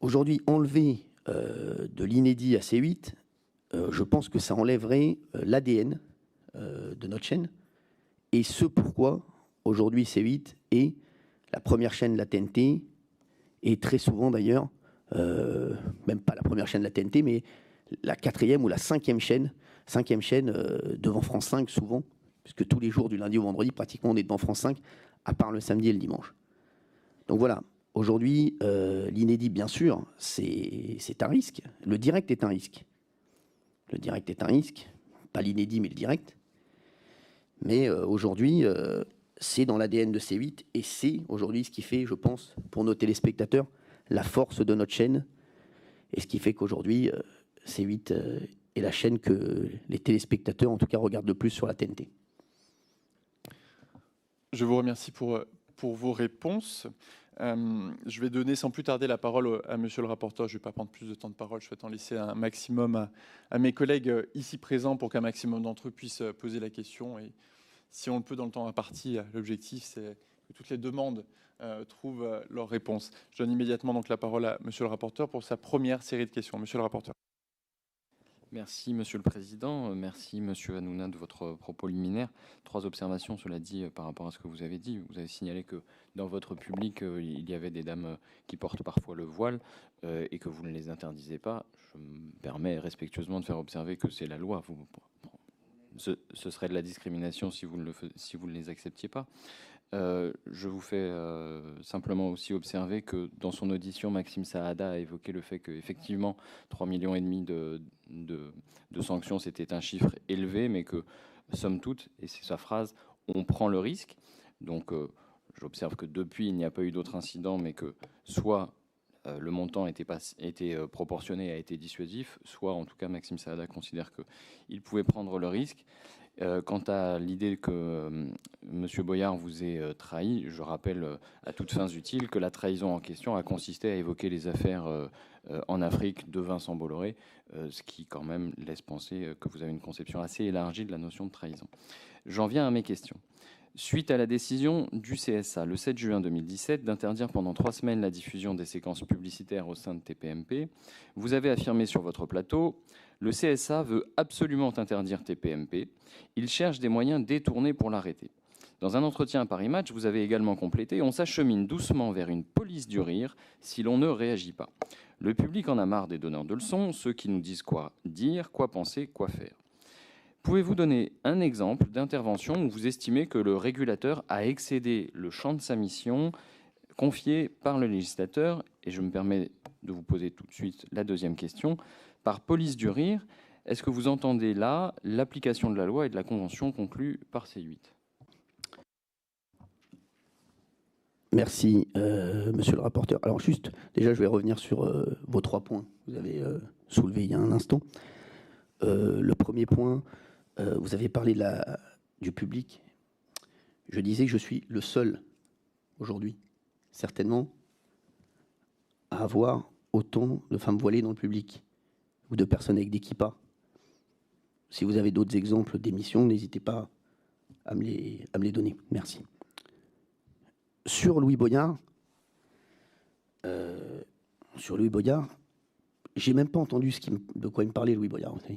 Aujourd'hui, enlever de l'inédit à C8, je pense que ça enlèverait l'ADN de notre chaîne. Et ce pourquoi, aujourd'hui, C8 est la première chaîne de la TNT, et très souvent d'ailleurs, même pas la première chaîne de la TNT, mais la quatrième ou la cinquième chaîne devant France 5 souvent, puisque tous les jours du lundi au vendredi, pratiquement on est devant France 5, à part le samedi et le dimanche. Donc voilà, aujourd'hui, l'inédit, bien sûr, c'est un risque. Le direct est un risque. Le direct est un risque, pas l'inédit, mais le direct. Mais aujourd'hui, c'est dans l'ADN de C8 et c'est aujourd'hui ce qui fait, je pense, pour nos téléspectateurs, la force de notre chaîne et ce qui fait qu'aujourd'hui, C8 est la chaîne que les téléspectateurs, en tout cas, regardent le plus sur la TNT. Je vous remercie pour vos réponses. Je vais donner sans plus tarder la parole à monsieur le rapporteur. Je ne vais pas prendre plus de temps de parole. Je souhaite en laisser un maximum à mes collègues ici présents pour qu'un maximum d'entre eux puissent poser la question. Et si on le peut dans le temps imparti, l'objectif, c'est que toutes les demandes trouvent leur réponse. Je donne immédiatement donc la parole à monsieur le rapporteur pour sa première série de questions. Monsieur le rapporteur. Merci, Monsieur le Président. Merci, Monsieur Hanouna, de votre propos liminaire. 3 observations, cela dit, par rapport à ce que vous avez dit. Vous avez signalé que dans votre public, il y avait des dames qui portent parfois le voile et que vous ne les interdisez pas. Je me permets respectueusement de faire observer que c'est la loi. Ce serait de la discrimination si vous ne les acceptiez pas. Je vous fais simplement aussi observer que dans son audition, Maxime Saada a évoqué le fait qu'effectivement 3,5 millions de sanctions, c'était un chiffre élevé, mais que, somme toute, et c'est sa phrase, on prend le risque. Donc j'observe que depuis, il n'y a pas eu d'autres incidents, mais que soit le montant était proportionné, a été dissuasif, soit en tout cas Maxime Saada considère qu'il pouvait prendre le risque. Quant à l'idée que M. Boyard vous ait trahi, je rappelle à toutes fins utiles que la trahison en question a consisté à évoquer les affaires en Afrique de Vincent Bolloré, ce qui quand même laisse penser que vous avez une conception assez élargie de la notion de trahison. J'en viens à mes questions. Suite à la décision du CSA, le 7 juin 2017, d'interdire pendant 3 semaines la diffusion des séquences publicitaires au sein de TPMP, vous avez affirmé sur votre plateau « Le CSA veut absolument interdire TPMP. Il cherche des moyens détournés pour l'arrêter. » Dans un entretien à Paris Match, vous avez également complété « On s'achemine doucement vers une police du rire si l'on ne réagit pas. Le public en a marre des donneurs de leçons, ceux qui nous disent quoi dire, quoi penser, quoi faire. » Pouvez-vous donner un exemple d'intervention où vous estimez que le régulateur a excédé le champ de sa mission confiée par le législateur? Et je me permets de vous poser tout de suite la deuxième question. Par police du rire, est-ce que vous entendez là l'application de la loi et de la convention conclue par C8? Merci, monsieur le rapporteur. Alors juste, déjà, je vais revenir sur vos 3 points que vous avez soulevés il y a un instant. Le premier point, vous avez parlé du public. Je disais que je suis le seul, aujourd'hui, certainement, à avoir autant de femmes voilées dans le public ou de personnes avec des kippas. Si vous avez d'autres exemples d'émissions, n'hésitez pas à me les donner. Merci. Sur Louis Boyard, j'ai même pas entendu de quoi il me parlait, Louis Boyard. Vous savez.